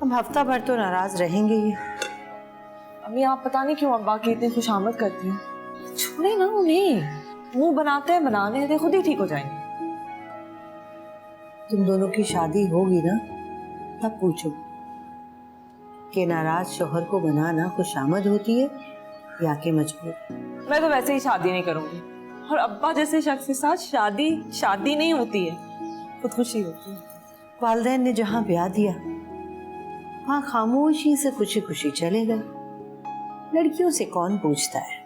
हम हफ्ता भर तो नाराज रहेंगे ही। अम्मी आप पता नहीं क्यों अब्बा की इतनी खुशामद करती हैं। छोड़े ना उन्हें, मुंह बनाते हैं, बनाने देते, खुद ही ठीक हो जाएंगे। तुम दोनों की शादी होगी ना, तब पूछो कि नाराज शोहर को बनाना खुशामद होती है या कि मजबूर। मैं तो वैसे ही शादी नहीं करूंगी, और अब्बा जैसे शख्स के साथ शादी नहीं होती है, खुदकुशी होती है। वालिदैन ने जहाँ ब्याह दिया वहाँ खामोशी से खुशी खुशी चले गए। लड़कियों से कौन पूछता है।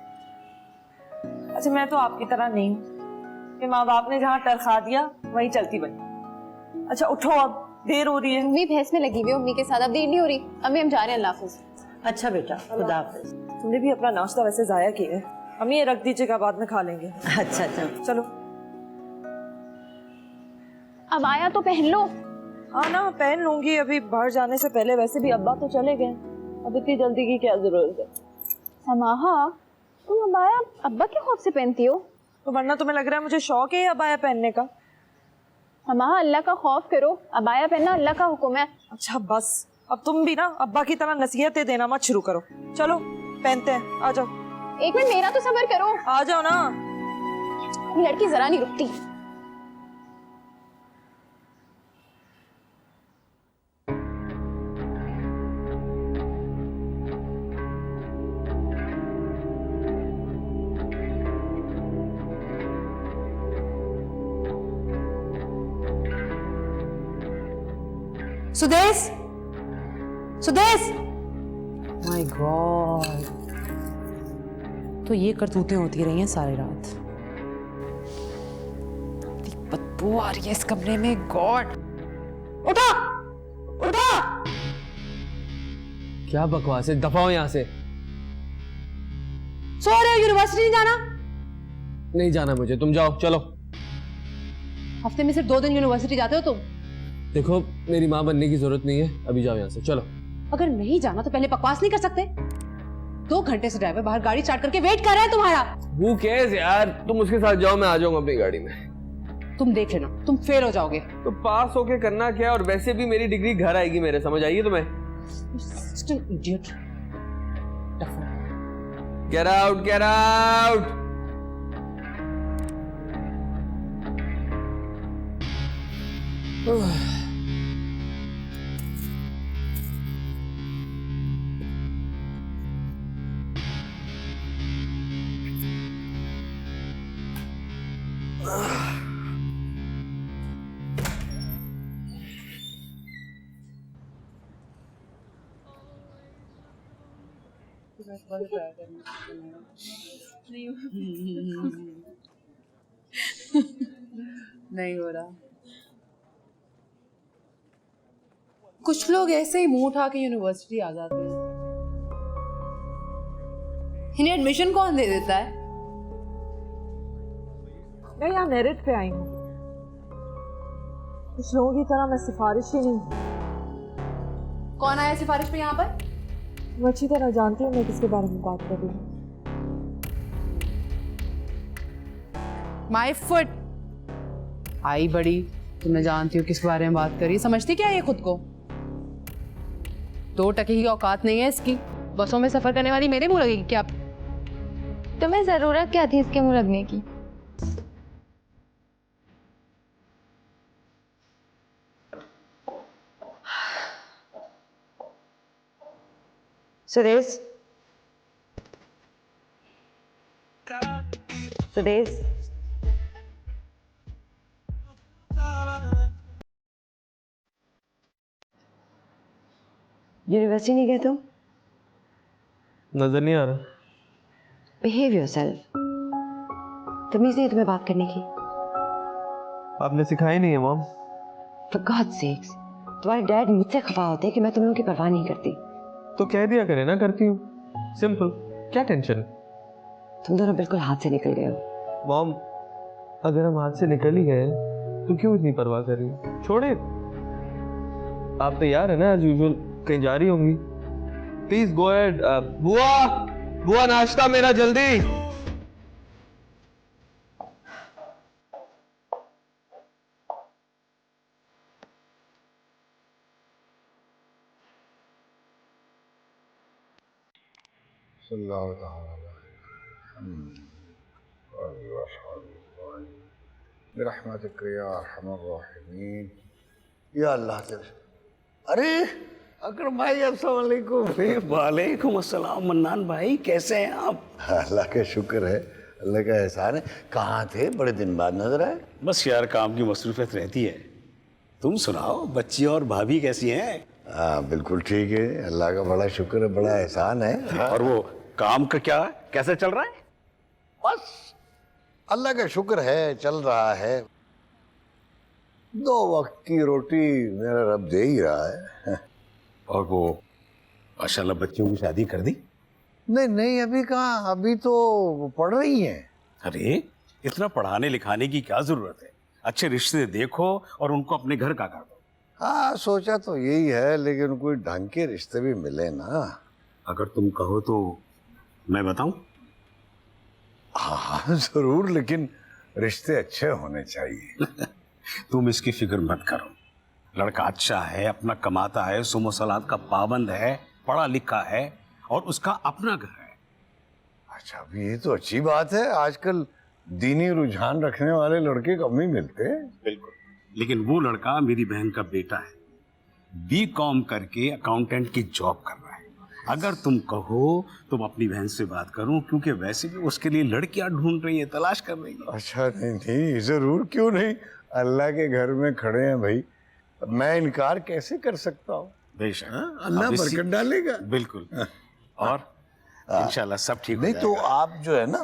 अच्छा मैं तो आपकी तरह नहीं हूँ कि माँ बाप ने जहाँ तरखा दिया वहीं चलती बनी। अच्छा उठो, अब देर हो रही है। अम्मी बहस में लगी हुई है अम्मी के साथ, अब देर नहीं हो रही। अम्मी हम जा रहे हैं, अल्लाह हाफिज। अच्छा बेटा, खुदा हाफिज। तुमने भी अपना नाश्ता वैसे जाया किया है। अम्मी ये रख दीजिएगा, बाद में खा लेंगे। अच्छा अच्छा चलो। अब आया तो पहन लो। हाँ ना, पहन लूंगी अभी बाहर जाने से पहले। वैसे भी अब्बा तो चले गए, अब इतनी जल्दी की क्या जरूरत है। समाहा, तुम अबाया अब्बा के खौफ से पहनती हो? तो वरना तुम्हें लग रहा है मुझे शौक है अबाया पहनने का? समाहा, अल्लाह का खौफ करो, अबाया पहनना अल्लाह का हुक्म है। अच्छा बस, अब तुम भी ना अब्बा की तरह नसीहतें देना मत शुरू करो। चलो पहनते हैं, आ जाओ। एक मिनट मेरा तो सब्र करो। आ जाओ ना। ये लड़की जरा नहीं रुकती। सुदेश, सुदेश! माय गॉड, तो ये करतूतें होती रही हैं सारी रात। इतनी बदबू आ रही है इस कमरे में। गॉड, उठा उठा! क्या बकवास है, दफा हो यहाँ से। सो रहे हो? यूनिवर्सिटी नहीं जाना? नहीं जाना मुझे, तुम जाओ। चलो। हफ्ते में सिर्फ 2 दिन यूनिवर्सिटी जाते हो तुम? देखो मेरी माँ बनने की जरूरत नहीं है, अभी जाओ यहाँ से। चलो। अगर नहीं जाना तो पहले बकवास नहीं कर सकते? 2 घंटे से ड्राइवर बाहर गाड़ी स्टार्ट करके वेट कर रहा है तुम्हारा। Who cares यार, तुम उसके साथ जाओ, मैं आ जाऊंगा अपनी गाड़ी में। तुम देख लेना, तुम फेल हो जाओगे। तो पास होके करना क्या है, और वैसे भी मेरी डिग्री घर आएगी मेरे, समझ आइए तुम्हें? Idiot. Get out, get out! नहीं हो रहा। कुछ लोग ऐसे ही मुंह उठा के यूनिवर्सिटी आ जाते हैं। इन्हें एडमिशन कौन दे देता है? मैं यहाँ मेरिट पे आई हूँ, कुछ लोगों की तरह मैं सिफारिश ही नहीं। कौन आया सिफारिश पे यहाँ पर? मैं अच्छी तरह जानती हूँ मैं किसके बारे में बात कर रही हूँ। My foot. आई बड़ी, तुम्हें जानती हो किस बारे में बात करी। समझती क्या है ये खुद को? 2 टके की औकात नहीं है इसकी। बसों में सफर करने वाली मेरे मुंह लगेगी क्या? तुम्हें जरूरत क्या थी इसके मुंह लगने की? सुदेश, सुदेश, यूनिवर्सिटी नहीं गए तुम? नजर नहीं आ रहा। Behave yourself. तमीज नहीं है तुम्हें बात करने की? आपने सिखाई नहीं है मॉम। For God's sakes, तुम्हारे डैड मुझसे खफा होते हैं कि मैं तुम लोगों की परवाह नहीं करती। तो कह दिया करे ना, करती हूँ। सिंपल, क्या टेंशन? तुम दोनों बिल्कुल हाथ से निकल गए हो। मॉम, अगर हम हाथ से निकल ही गए तो क्यों इतनी परवाह कर रही हो? छोड़े। आप तैयार है ना? एज यूजुअल कहीं जा रही होंगी। Please go ahead. बुआ, बुआ नाश्ता मेरा जल्दी। सल्लल्लाहु ताला बिरहमतिक या अरहमर राहिमीन। या अल्लाह तेरे, अरे अकरम भाई अस्सलाम वालेकुम। वालेकुम अस्सलाम। मन्नान भाई कैसे हैं आप? अल्लाह का शुक्र है, अल्लाह का एहसान है। कहाँ थे, बड़े दिन बाद नजर आए। बस यार काम की मसरूफियत रहती है। तुम सुनाओ, बच्ची और भाभी कैसी हैं? हाँ बिल्कुल ठीक है, अल्लाह का बड़ा शुक्र है, बड़ा एहसान है। और वो काम का क्या, कैसे चल रहा है? बस अल्लाह का शुक्र है, चल रहा है। 2 वक्त की रोटी मेरा रब दे ही रहा है। और वो माशाल्लाह बच्चियों की शादी कर दी? नहीं नहीं, अभी कहाँ, अभी तो पढ़ रही हैं। अरे इतना पढ़ाने लिखाने की क्या जरूरत है? अच्छे रिश्ते देखो और उनको अपने घर का कर दो। हाँ सोचा तो यही है, लेकिन कोई ढंग के रिश्ते भी मिले ना। अगर तुम कहो तो मैं बताऊं? हाँ जरूर, लेकिन रिश्ते अच्छे होने चाहिए। तुम इसकी फिक्र मत करो। लड़का अच्छा है, अपना कमाता है, सुमो सलात का पाबंद है, पढ़ा लिखा है और उसका अपना घर है। अच्छा, अभी ये तो अच्छी बात है। आजकल दीनी रुझान रखने वाले लड़के कम ही मिलते हैं। बिल्कुल, लेकिन वो लड़का मेरी बहन का बेटा है, B.Com करके अकाउंटेंट की जॉब कर रहा है। अगर तुम कहो तो मैं अपनी बहन से बात करूं, क्योंकि वैसे भी उसके लिए लड़कियां ढूंढ रही है, तलाश कर रही है। अच्छा, नहीं नहीं जरूर, क्यों नहीं, अल्लाह के घर में खड़े हैं भाई, मैं इनकार कैसे कर सकता हूँ। बेशक, अल्लाह बरकत डालेगा। बिल्कुल। और इंशाल्लाह सब ठीक हो नहीं जाएगा। तो आप जो है ना,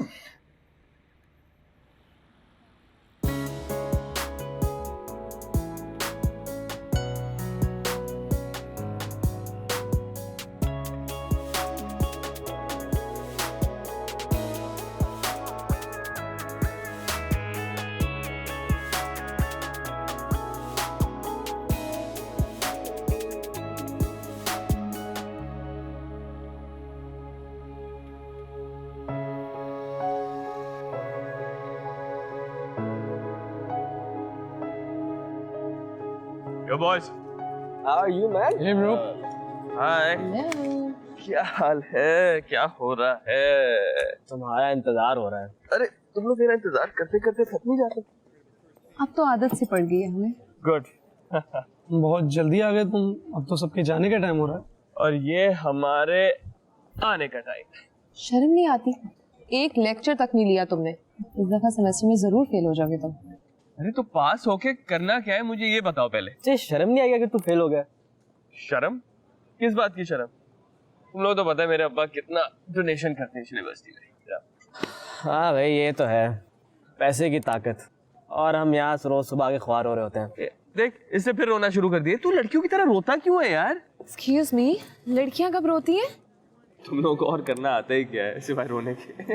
Yo boys. How are you man? Hey bro. Hi. क्या हाल है, क्या हो रहा है? तुम्हारा इंतजार हो रहा है। अरे तुम लोग मेरा इंतजार करते करते थक नहीं जाते? अब तो आदत सी पड़ गई है हमें। गुड। बहुत जल्दी आ गए तुम, अब तो सबके जाने का टाइम हो रहा है। और ये हमारे आने का टाइम। शर्म नहीं आती? एक लेक्चर तक नहीं लिया तुमने। इस दफा सेमेस्टर में जरूर फेल हो जाओगे तुम। अरे तो पास होके करना क्या है, मुझे ये बताओ पहले। तुझे शर्म नहीं आई अगर तू फेल हो गया? शर्म? किस बात की शर्म? तुम लोग तो पता है मेरे अब्बा कितना डोनेशन करते हैं इस यूनिवर्सिटी में। हाँ भाई ये तो है, पैसे की ताकत। और हम यहाँ रोज सुबह के ख्वार हो रहे होते हैं। देख इससे फिर रोना शुरू कर दिए। तू लड़कियों की तरह रोता क्यों है यार? एक्सक्यूज मी, लड़कियां कब रोती हैं? तुम लोगों को और करना आता ही क्या है सिवाय रोने के?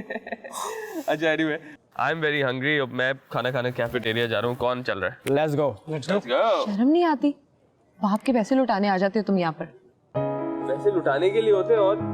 अच्छा anyway, I am very hungry. अब मैं खाना खाने कैफेटेरिया जा रहा हूँ। कौन चल रहा है? Let's go. शर्म नहीं आती? बाप के पैसे लुटाने आ जाते हो तुम यहाँ पर। पैसे लुटाने के लिए होते हैं और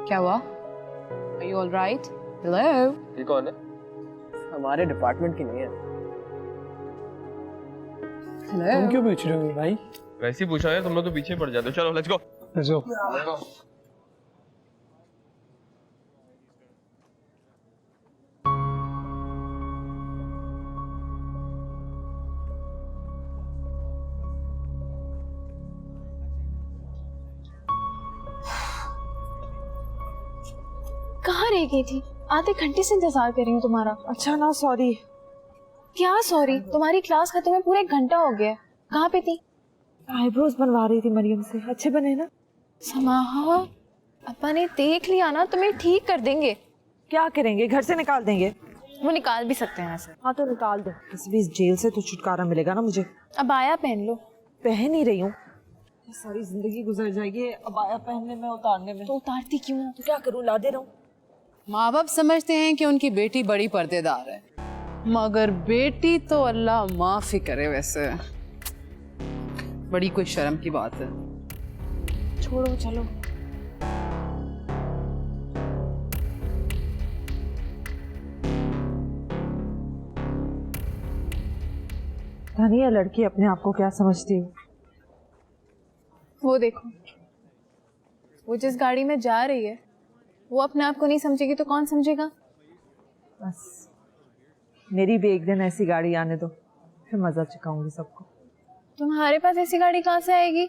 क्या हुआ? Are you all right? Hello? ये कौन है? हमारे डिपार्टमेंट की नहीं है। Hello? तुम क्यों पूछ रहे हो भाई? वैसे ही पूछा है, तुम लोग तो पीछे पड़ जाते हो। चलो लेट्स गो। Let's go. कहाँ रह गई थी? आधे घंटे से इंतजार कर रही हूँ तुम्हारा। अच्छा ना, सॉरी। क्या सॉरी? तुम्हारी क्लास खत्म हुए पूरे 1 घंटा हो गया। कहाँ पे थी? आईब्रोज बनवा रही थी मरियम से। अच्छे बने ना? समाहा, अपा ने देख लिया ना, तुम्हें ठीक कर देंगे। क्या करेंगे, घर से निकाल देंगे? वो निकाल भी सकते हैं ऐसे। हाँ तो निकाल दो, इस बीच जेल से तो छुटकारा मिलेगा ना मुझे। अब आया पहन लो। पहन ही रही हूँ, सारी जिंदगी गुजर जाएगी अब आया पहनने में, उतारने में। तो उतारती क्यों? तो क्या करूँ, ला दे रहा हूँ। माँ बाप समझते हैं कि उनकी बेटी बड़ी पर्देदार है, मगर बेटी तो अल्लाह माफ ही करे, वैसे बड़ी कोई शर्म की बात है। छोड़ो चलो। धनिया लड़की अपने आप को क्या समझती है? वो देखो, वो जिस गाड़ी में जा रही है वो अपने आप को नहीं समझेगी तो कौन समझेगा? बस मेरी भी एक दिन ऐसी गाड़ी आने दो, फिर मजा चुकाऊंगी सबको। तुम्हारे पास ऐसी गाड़ी कहाँ से आएगी?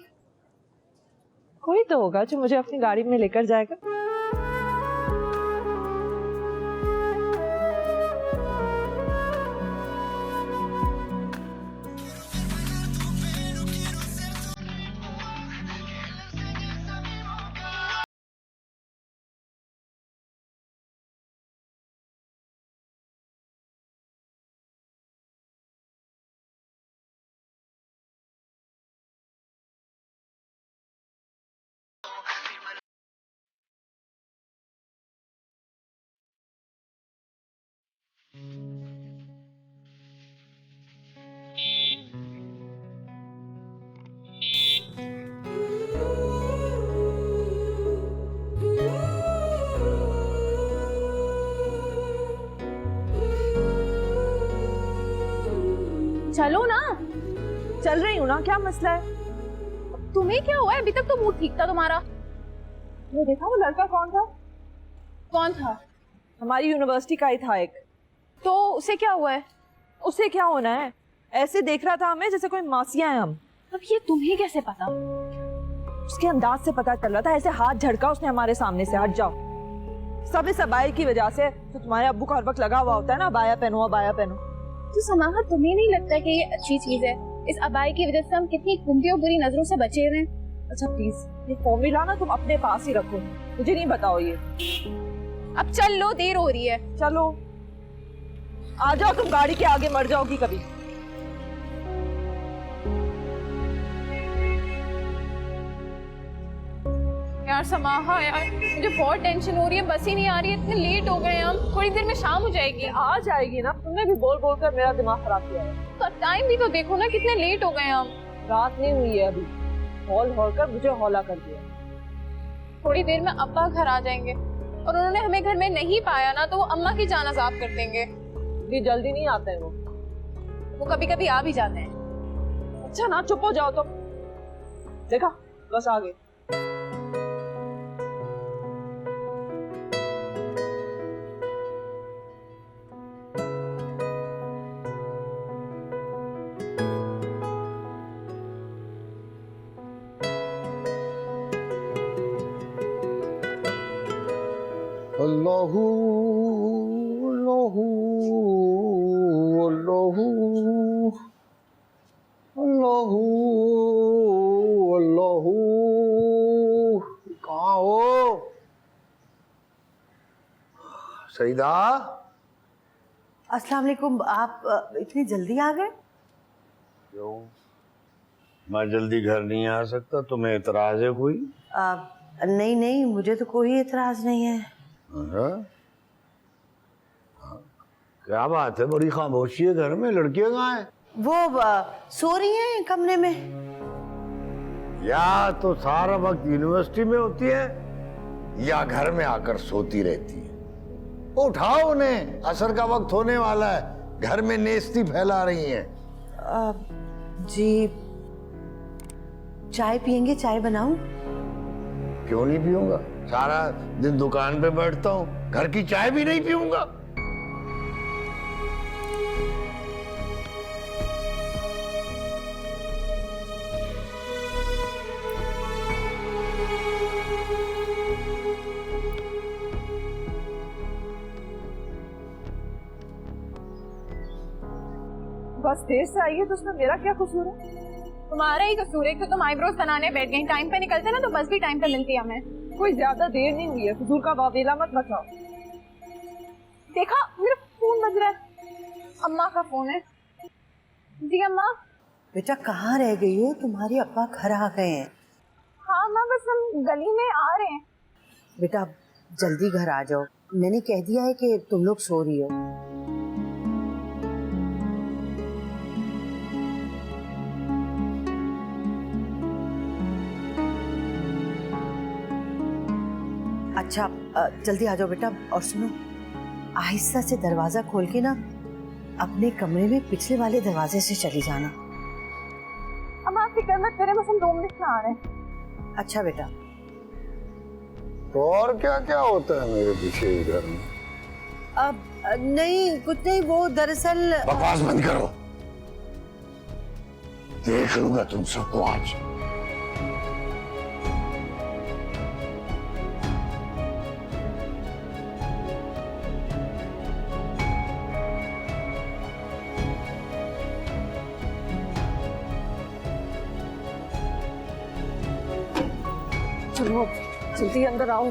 कोई तो होगा जो मुझे अपनी गाड़ी में लेकर जाएगा। चलो ना। चल रही हूँ ना, क्या मसला है? तुम्हें क्या हुआ है? अभी तक तो मूड ठीक था तुम्हारा। वो देखा वो लड़का कौन था? कौन था? हमारी यूनिवर्सिटी का ही था एक। तो उसे क्या हुआ है? उसे क्या होना है? ऐसे देख रहा था हमें जैसे कोई मासियां हैं हम। अब ये तुम्हें कैसे पता? उसके अंदाज से पता चल रहा था, ऐसे हाथ झड़का उसने हमारे सामने से। हट जाओ। सब इस अबाया की वजह से। तो तुम्हारे अब्बू का हर वक्त लगा हुआ होता है ना, अबाया पहनो अबाया पहनो। तो समाहा, तुम्हें नहीं लगता कि ये अच्छी चीज है? इस अबाई की वजह से हम कितनी गंदी और बुरी नजरों से बचे रहे हैं। अच्छा प्लीज, ये फॉर्मूला ना तुम अपने पास ही रखो, मुझे नहीं बताओ ये। अब चल लो, देर हो रही है। चलो आ जाओ, तुम गाड़ी के आगे मर जाओगी कभी। यार समाहा, यार मुझे बहुत टेंशन हो रही है, बस ही नहीं आ रही है, इतने लेट हो गए हम। थोड़ी देर में शाम हो जाएगी। आ जाएगी ना, तुमने भी बोल बोल कर मेरा दिमाग खराब किया है। तो टाइम भी तो देखो ना, कितने लेट हो गए हम। रात नहीं हुई है अभी, हॉल हॉल कर मुझे हौला कर दिया। थोड़ी देर में अब्बा घर आ जाएंगे और उन्होंने हमें घर में नहीं पाया ना तो वो अम्मा की जान अजाब कर देंगे। ये जल्दी नहीं आते हैं वो कभी कभी आ भी जाते हैं। अच्छा ना, चुप हो जाओ तुम। देखा, बस आ गए। अल्लाहू अल्लाहू अल्लाहू अल्लाहू अल्लाहू। कहाँ हो सईदा? अस्सलाम वालेकुम। आप इतनी जल्दी आ गए? क्यों, मैं जल्दी घर नहीं आ सकता? तुम्हें एतराज है कोई? नहीं नहीं, मुझे तो कोई एतराज नहीं है। क्या बात है, बड़ी खामोशी है घर में। लड़कियां कहाँ हैं? वो सो रही हैं कमरे में। या तो सारा वक्त यूनिवर्सिटी में होती है या घर में आकर सोती रहती है। उठाओ उन्हें, असर का वक्त होने वाला है। घर में नेस्ती फैला रही हैं। जी, चाय पियेंगे? चाय बनाऊं? क्यों नहीं पीऊंगा? सारा दिन दुकान पे बैठता हूँ, घर की चाय भी नहीं पीऊंगा। बस देर से आई है तो उसमें मेरा क्या कसूर है? तुम्हारा ही कसूर है कि तुम आईब्रोज बनाने बैठ गई। टाइम पे निकलते ना तो बस भी टाइम पे मिलती हमें। कोई ज्यादा देर नहीं हुई है, फजूल का वावेला मत मचाओ। देखा, मेरा फोन बज रहा है। अम्मा का फोन है। जी अम्मा। बेटा कहाँ रह गई हो? तुम्हारे अब्बा घर आ गए हैं। हाँ अम्मा, बस हम गली में आ रहे हैं। बेटा जल्दी घर आ जाओ, मैंने कह दिया है कि तुम लोग सो रही हो। अच्छा जल्दी आ जाओ बेटा, और सुनो आहिस्ता से दरवाजा खोल के ना अपने कमरे में पिछले वाले दरवाजे से चली जाना। अम्मा फिक्र मत करे, बस हम 2 मिनट में आ रहे हैं। अच्छा बेटा। तो और क्या क्या होता है मेरे पीछे घर में? अब नहीं कुछ नहीं, वो दरअसल बकवास बंद करो, देख लूंगा तुम सबको आज। चलो जल्दी अंदर आओ।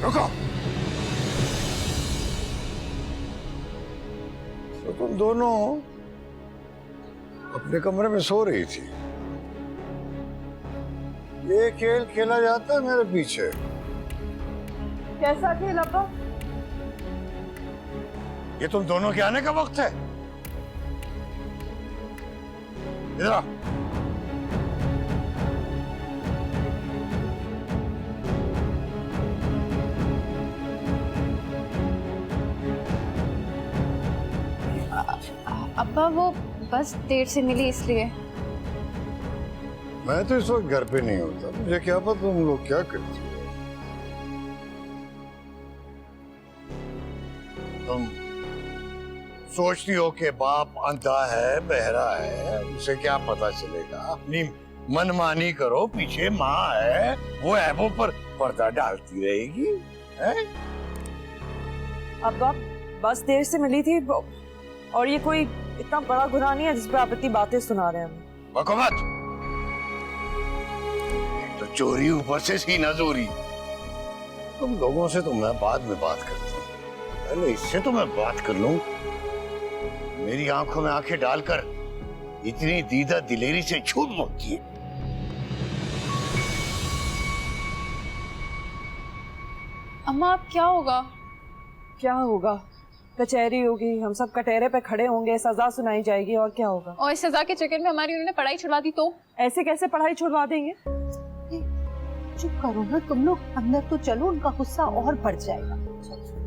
रुको, तो तुम दोनों अपने कमरे में सो रही थी, ये खेल खेला जाता है मेरे पीछे। कैसा खेल अब्बा? ये तुम दोनों के आने का वक्त है। इधर आओ। अब्बा वो बस देर से मिली इसलिए। मैं तो इस वक्त घर पे नहीं होता, मुझे क्या पता तुम लोग क्या करती हो। तुम सोचती हो कि बाप अंधा है, बहरा है, उसे क्या पता चलेगा। अपनी मनमानी करो, पीछे माँ है, वो ऐबों पर पर्दा डालती रहेगी। है? अब्बा बस देर से मिली थी, और ये कोई इतना बड़ा गुनाह नहीं है जिस पे आप इतनी बातें सुना रहे हैं। बको मत, तो चोरी ऊपर से सीना चोरी। तुम लोगों से तो मैं बाद में बात करता हूँ, पहले इससे तो मैं बात कर लूं। मेरी आंखों में आंखें डालकर इतनी दीदा दिलेरी से झूठ बोलती है। अम्मा अब क्या होगा? क्या होगा? कचहरी होगी, हम सब कटहरे पे खड़े होंगे, सजा सुनाई जाएगी, और क्या होगा? और इस सजा के चक्कर में हमारी उन्होंने पढ़ाई छुड़वा दी तो? ऐसे कैसे पढ़ाई छुड़वा देंगे? चुप करो ना तुम लोग, अंदर तो चलो, उनका गुस्सा और बढ़ जाएगा।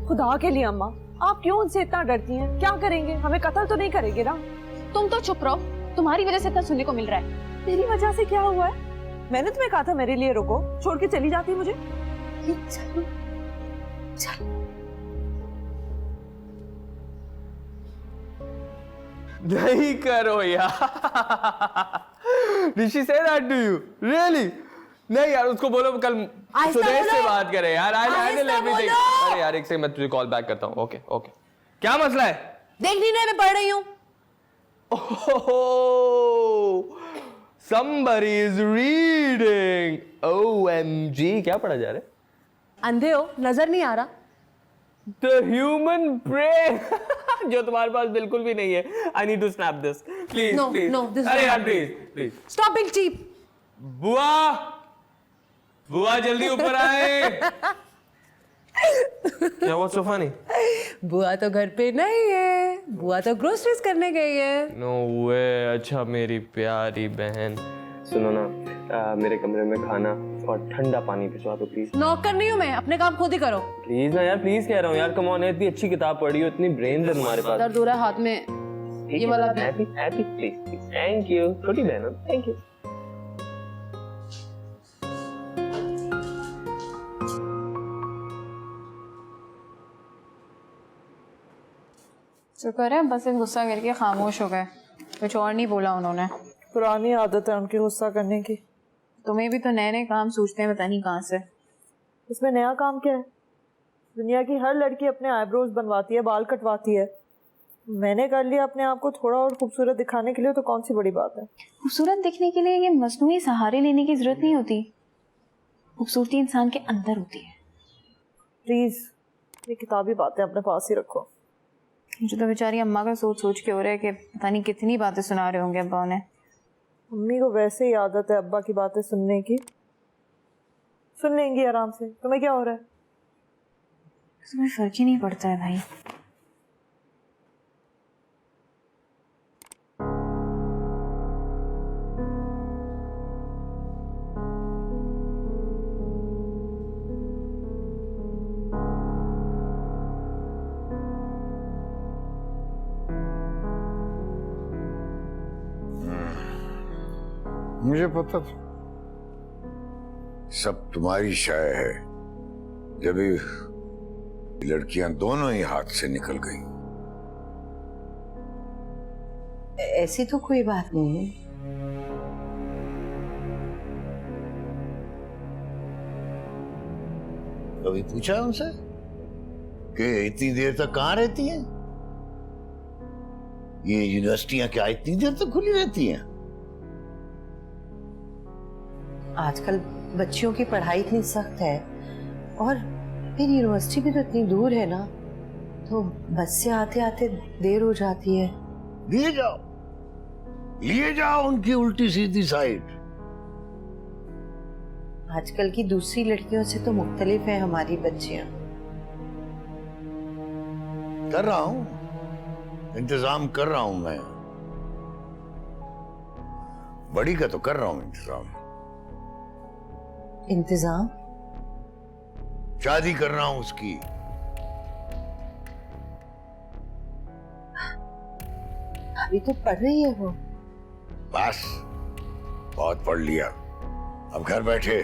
खुदा के लिए अम्मा, आप क्यों उनसे इतना डरती हैं? क्या करेंगे? हमें कत्ल तो नहीं करेंगे ना? तुम तो चुप रहो, तुम्हारी वजह से इतना सुनने को मिल रहा है। मेरी वजह से क्या हुआ है? मैंने तुम्हें कहा था मेरे लिए रुको, छोड़ के चली जाती मुझे। चलो चलो। नहीं करो यार। Did she say that to you? Really? नहीं यार, उसको बोलो कल सुदेश से बात करे यार। I'll handle everything. अरे यार एक से मैं तुझे कॉल बैक करता हूँ। Okay okay. क्या मसला है? देख नहीं रहे, मैं पढ़ रही हूँ। Oh, somebody is reading. OMG, क्या पढ़ा जा रहा है? अंधे हो, नजर नहीं आ रहा? The human brain. जो तुम्हारे पास बिल्कुल भी नहीं है। I need to snap this. Please, No, please. no, this is अरे not यार happening. please, please. Stop being cheap. बुआ, बुआ जल्दी ऊपर आए। क्या हुआ so funny? बुआ तो घर पे नहीं है, बुआ तो ग्रोसरीज करने गई है। No way. अच्छा मेरी प्यारी बहन, सुनो ना, मेरे कमरे में खाना और ठंडा पानी भिजवा दो प्लीज। नौकर नहीं हूँ मैं, अपने काम खुद ही करो। प्लीज ना यार, प्लीज कह रहा हूँ यार, कम ऑन, इतनी अच्छी किताब पढ़ी हो, इतनी ब्रेन है तुम्हारे पास। दर्द हो रहा है हाथ में, ये वाला भी। Happy happy please please. Thank you छोटी बहन, थैंक यू। शुक्र है बस एक गुस्सा करके खामोश हो गए, कुछ और नहीं बोला उन्होंने। पुरानी आदत है उनकी गुस्सा करने की। तुम्हें भी तो नए नए काम सोचते हैं, पता नहीं कहाँ से। इसमें नया काम क्या है? दुनिया की हर लड़की अपने आईब्रोज बनवाती है, बाल कटवाती है। मैंने कर लिया अपने आप को थोड़ा और खूबसूरत दिखाने के लिए, तो कौन सी बड़ी बात है? खूबसूरत दिखने के लिए ये मसनूई सहारे लेने की जरूरत नहीं होती, खूबसूरती इंसान के अंदर होती है। प्लीज ये किताबी बातें अपने पास ही रखो। मुझे तो बेचारी अम्मा का सोच सोच के हो रहा है कि पता नहीं कितनी बातें सुना रहे होंगे अब्बा उन्हें। मम्मी को वैसे ही आदत है अब्बा की बातें सुनने की, सुन लेंगी आराम से। तुम्हें क्या हो रहा है? तुम्हें फर्क ही नहीं पड़ता है भाई। मुझे पता था सब तुम्हारी शाय है, जब ये लड़कियां दोनों ही हाथ से निकल गई। ऐसी तो कोई बात नहीं है। कभी पूछा है उनसे कि इतनी देर तक कहाँ रहती हैं? ये यूनिवर्सिटियां क्या इतनी देर तक खुली रहती हैं? आजकल बच्चियों की पढ़ाई इतनी सख्त है और फिर यूनिवर्सिटी भी तो इतनी दूर है ना, तो बस से आते आते देर हो जाती है। लिए जाओ उनकी उल्टी सीधी साइड। आजकल की दूसरी लड़कियों से तो मुख्तलिफ है हमारी बच्चियां। कर रहा हूं, इंतजाम कर रहा हूं मैं। बड़ी का तो कर रहा हूं इंतजाम। इंतजाम? शादी कर रहा हूं उसकी। अभी तो पढ़ रही है वो। बस बहुत पढ़ लिया, अब घर बैठे।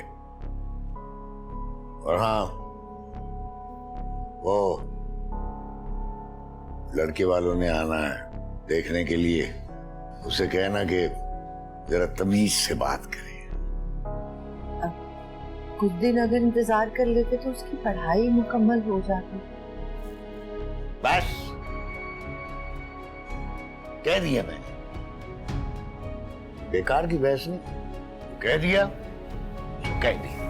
और हाँ, वो लड़के वालों ने आना है देखने के लिए, उसे कहना कि जरा तमीज से बात करे। कुछ दिन अगर इंतजार कर लेते तो उसकी पढ़ाई मुकम्मल हो जाती। बस कह दिया मैंने, बेकार की बहस नहीं, कह दिया तो कह दिया।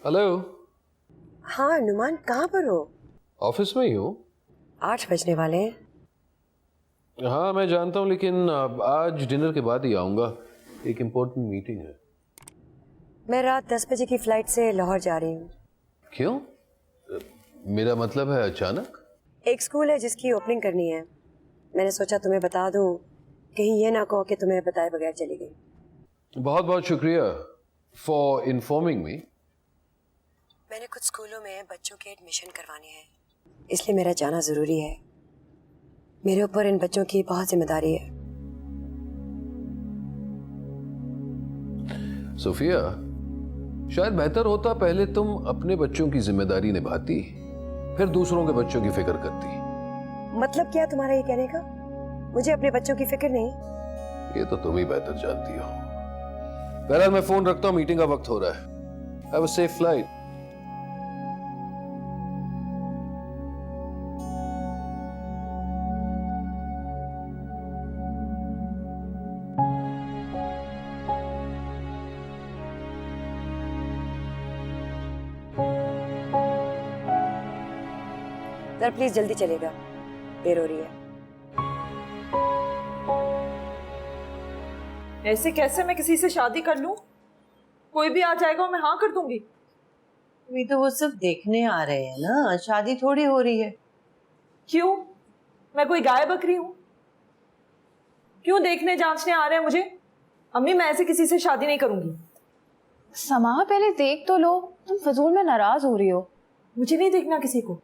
हेलो। हाँ नुमान, कहाँ पर हो? ऑफिस में ही हूँ। 8 बजने वाले हैं। हाँ मैं जानता हूँ, लेकिन आज डिनर के बाद ही आऊँगा, एक इम्पोर्टेंट मीटिंग है। मैं रात 10 बजे की फ्लाइट से लाहौर जा रही हूँ। क्यों? मेरा मतलब है अचानक। एक स्कूल है जिसकी ओपनिंग करनी है, मैंने सोचा तुम्हें बता दूँ, कहीं ये ना कहो कि तुम्हें बताए बगैर चली गई। बहुत बहुत शुक्रिया फॉर इन्फॉर्मिंग मी। मैंने कुछ स्कूलों में बच्चों के एडमिशन करवाने हैं, इसलिए मेरा जाना जरूरी है। मेरे ऊपर इन बच्चों की बहुत जिम्मेदारी है। सोफिया, शायद बेहतर होता पहले तुम अपने बच्चों की जिम्मेदारी निभाती, फिर दूसरों के बच्चों की फिक्र करती। मतलब क्या तुम्हारा ये कहने का? मुझे अपने बच्चों की फिक्र नहीं? ये तो तुम ही बेहतर जानती हो। बहरहाल मैं फोन रखता हूँ, मीटिंग का वक्त हो रहा है। Have a safe flight. Sir please जल्दी चलेगा, देर हो रही है। ऐसे कैसे मैं किसी से शादी कर लूं? कोई भी आ जाएगा और मैं हाँ कर दूंगी। अभी तो वो सब देखने आ रहे हैं ना, शादी थोड़ी हो रही है। क्यों? मैं कोई गाय बकरी हूं? क्यों देखने जांचने आ रहे हैं मुझे? अम्मी मैं ऐसे किसी से शादी नहीं करूंगी। समा पहले देख तो लो, तुम फजूल में नाराज हो रही हो। मुझे नहीं देखना किसी को।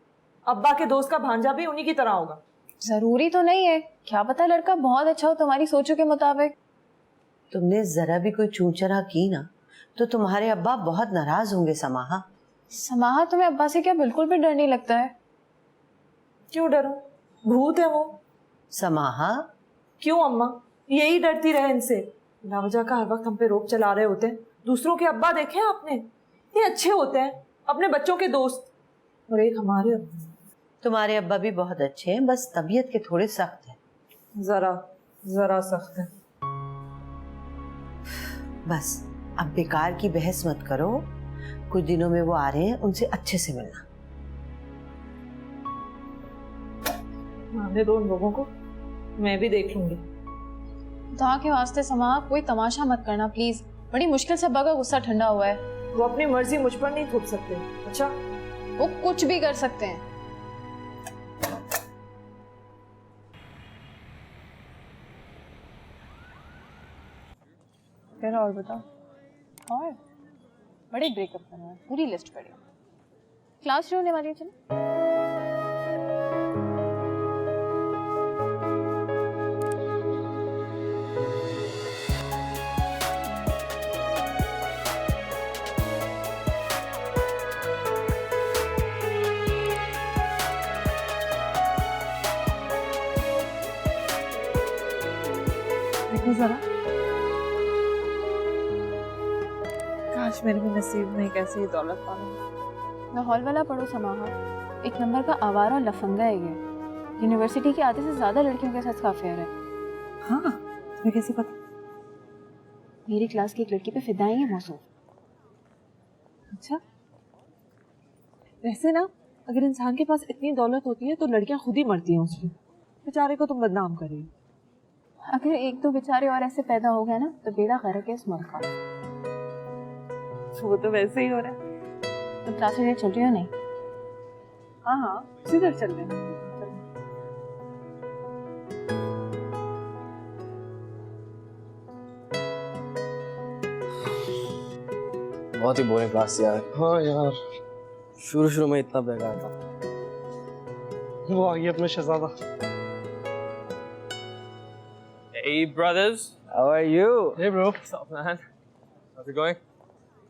अब्बा के दोस्त का भांजा भी उन्हीं की तरह होगा। जरूरी तो नहीं है, क्या पता लड़का बहुत अच्छा हो तुम्हारी सोचों के मुताबिक। तुमने जरा भी कोई चूंचरा की ना तो तुम्हारे अब्बा बहुत नाराज होंगे। समाहा, समाहा तुम्हें अब्बा से क्या बिल्कुल भी डर नहीं लगता है? क्यों डरूं? भूत है वो। समाहा, क्यों अम्मा? यही डरती रहे इनसे। लावजा का हर वक्त हम पे रोक चला रहे होते हैं। दूसरों के अब्बा देखे आपने, ये अच्छे होते हैं, अपने बच्चों के दोस्त। और एक हमारे अब्बा। तुम्हारे अब्बा भी बहुत अच्छे हैं, बस तबीयत के थोड़े सख्त हैं। जरा सख्त है। बस अब बेकार की बहस मत करो। कुछ दिनों में वो आ रहे हैं, उनसे अच्छे से मिलना। आने दो उन लोगों को, मैं भी देख लूंगी। खुदा के वास्ते समा कोई तमाशा मत करना प्लीज। बड़ी मुश्किल से अब्बा का गुस्सा ठंडा हुआ है। वो अपनी मर्जी मुझ पर नहीं थोप सकते। अच्छा, वो कुछ भी कर सकते हैं। फिर और बताओ। और बड़े ब्रेकअप करना है, पूरी लिस्ट पड़ी। क्लास शुरू होने वाली है, चलो। देखो जरा, काश मेरे भी नसीब में एक ऐसी दौलत पाऊं। लाहौर वाला पढ़ो समाहा, एक नंबर का आवारा लफंगा है ये। यूनिवर्सिटी के आधे से ज्यादा लड़कियों के साथ इसका अफेयर है। हाँ, तुम्हें कैसे पता? मेरी क्लास की एक लड़की पे फिदा ही है मौसूफ। अच्छा, वैसे ना अगर इंसान के पास इतनी दौलत होती है तो लड़कियां खुद ही मरती हैं उसमें। बेचारे को तुम बदनाम कर रही हो। अगर एक दो बेचारे और ऐसे पैदा हो गए ना तो बेड़ा गर्क है इस मुल्क का। वो तो वैसे ही हो रहा है। तुम क्लास में चल रही हो? नहीं। हाँ हाँ, सीधे चल रहे हैं। बहुत ही बोरिंग क्लास यार। हाँ यार, शुरू में इतना बेकार था। वो आ गया अपना शहजादा। Hey brothers, How are you? hey bro, what's up man? How's it going?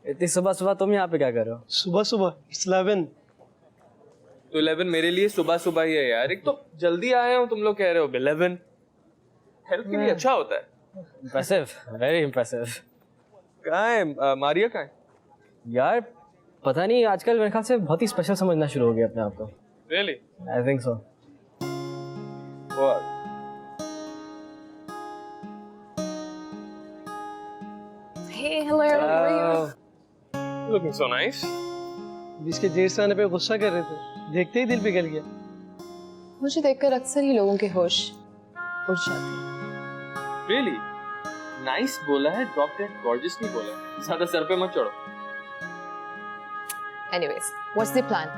इतनी सुबह सुबह तुम यहाँ पे क्या कर रहे हो? सुबह सुबह it's 11। तो 11 मेरे लिए सुबह सुबह ही है यार। एक तो जल्दी आए हो, तुम लोग कह रहे हो 11। हेल्थ के लिए अच्छा होता है। Impressive, very impressive। कहाँ है मारिया? कहाँ है यार पता नहीं, आजकल मेरे ख्याल से बहुत ही स्पेशल समझना शुरू हो गया अपने आप को। really? I think so। What? Hey, hello, how are you? Looking so nice। इसके जेर से आने पे गुस्सा कर रहे थे, देखते ही दिल पिघल गया। मुझे देखकर अक्सर ही लोगों के होश उड़ जाते हैं। Really? Nice बोला है, drop dead gorgeous नहीं बोला। ज़्यादा सर पे मत चढ़ो। Anyways, what's the plan?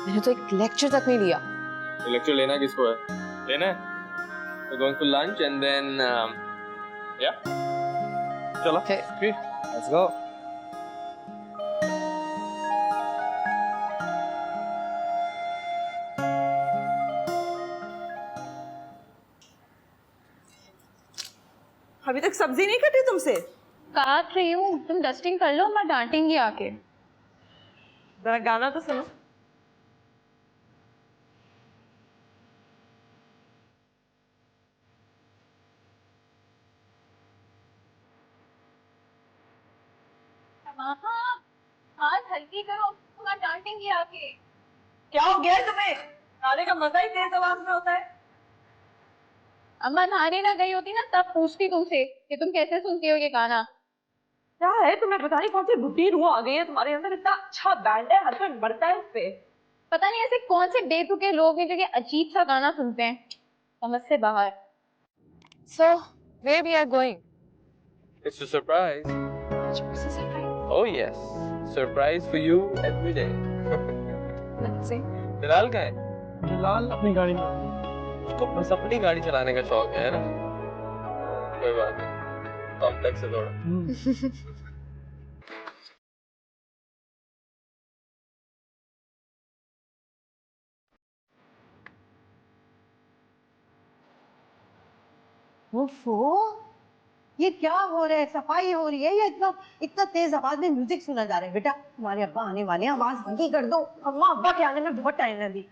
मैंने तो एक लेक्चर तक नहीं लिया। तो लेक्चर लेना किसको है? लेना है? We're going for lunch and then yeah। चलो। Okay. Let's go। अभी तक सब्जी नहीं कटी तुमसे? काट रही हूँ, तुम डस्टिंग कर लो, मैं डांटेंगी आके। जरा गाना तो सुनो। हाथ हल्की करो, मैं डांटेंगी आके। क्या हो गया है तुम्हें? गाने का मजा ही तेज आवाज में होता है। अम्मा नहाने ना गई होती ना तब पूछती तुमसे कि तुम कैसे सुनती हो ये गाना। क्या है तुम्हें? पता नहीं कौन सी बुढ़ी रूह आ गई है तुम्हारे अंदर। इतना अच्छा बैंड है, हर कोई मरता है इस पे। पता नहीं ऐसे कौन से बेतुके लोग हैं जो कि अजीब सा गाना सुनते हैं, समझ से बाहर। So, where we are going? It's a surprise। Oh yes, surprise for you every day। Let's see. Bilal कहाँ है? बिलाल अपनी गाड़ी में। उसको बस अपनी गाड़ी चलाने का शौक है ना? कोई बात नहीं, कॉम्प्लेक्स है थोड़ा। ओफो, ये क्या हो रहा है? सफाई हो रही है या इतना इतना तेज आवाज में म्यूजिक सुना जा रहा है? बेटा तुम्हारे अब्बा आने वाले हैं, आवाज बंदी कर दो। अम्मा अब्बा के आने में बहुत टाइम लगी।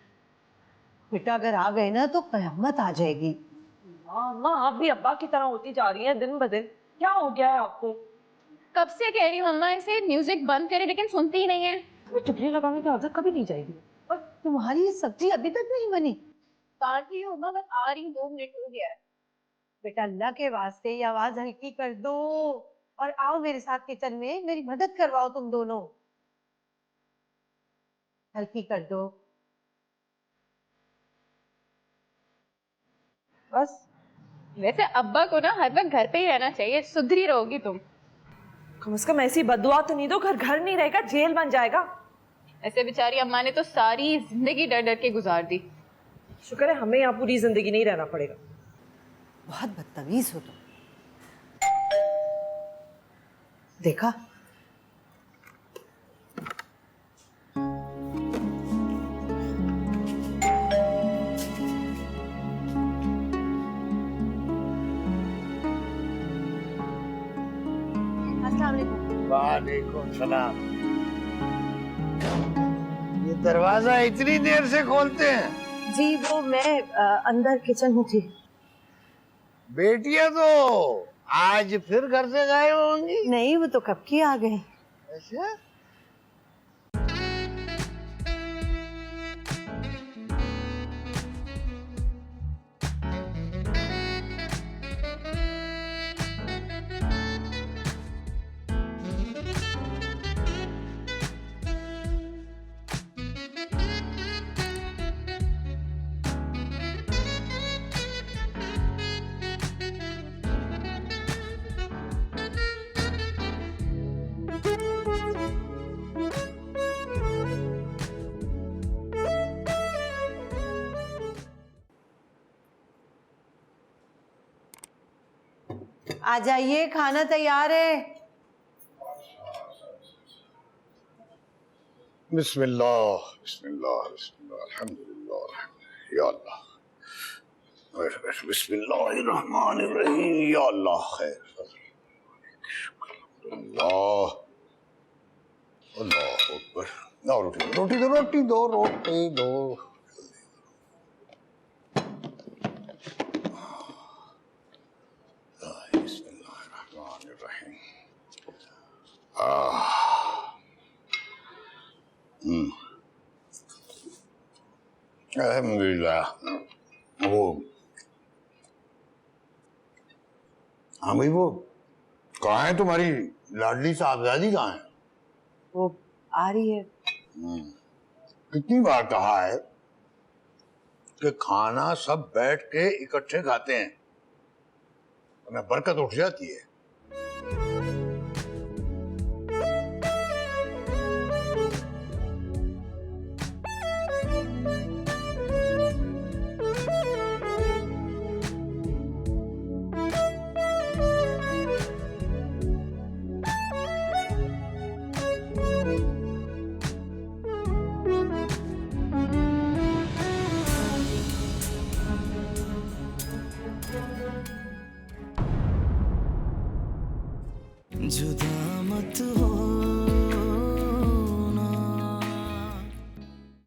बेटा अगर आ गए ना तो कयामत आ जाएगी। अम्मा आप भी अब्बा की तरह होती जा रही हैं दिन ब दिन। क्या हो गया है आपको? कब से कह रही हूँ अम्मा इसे म्यूजिक बंद करे, लेकिन सुनती ही नहीं है। चुटकी लगाने की आदत कभी नहीं जाएगी। और तुम्हारी ये सब्जी अभी तक नहीं बनी? काट रही हूँ अम्मा, बस आ रही हूँ, 2 मिनट हो गया है। बेटा अल्लाह के वास्ते ये आवाज हल्की कर दो और आओ मेरे साथ किचन में, मेरी मदद करवाओ तुम दोनों। हल्की कर दो बस। वैसे अब्बा को ना हर वक्त घर पे ही रहना चाहिए, सुधरी रहोगी तुम। कम से कम ऐसी बददुआ तो नहीं दो, घर घर नहीं रहेगा, जेल बन जाएगा। ऐसे बेचारी अम्मा ने तो सारी जिंदगी डर डर के गुजार दी। शुक्र है हमें यहाँ पूरी जिंदगी नहीं रहना पड़ेगा। बहुत बदतमीज हो तुम। देखा अस्सलाम वालेकुम। वालेकुम सलाम। ये दरवाजा इतनी देर से खोलते हैं? जी वो मैं अंदर किचन में थी। बेटियां तो आज फिर घर से गायब होंगी? नहीं वो तो कब की आ गई। ऐसा? आ जाइए खाना तैयार है। बिस्मिल्लाह बिस्मिल्लाह बिस्मिल्लाह अल्हम्दुलिल्लाह या अल्लाह बिस्मिल्लाहिर्रहमानिर्रहीम या अल्लाह खैर अल्लाह अल्लाह अकबर। ना रोटी दो। बिस्मिल्लाहिर्रहमानिर्रहीम। अल्हम्दुलिल्लाह। वो हाँ भाई वो कहाँ है तुम्हारी लाडली साहबजादी कहाँ है? वो आ रही है। कितनी बार कहा है कि खाना सब बैठ के इकट्ठे खाते हैं वरना बरकत उठ जाती है। जुदा मत हो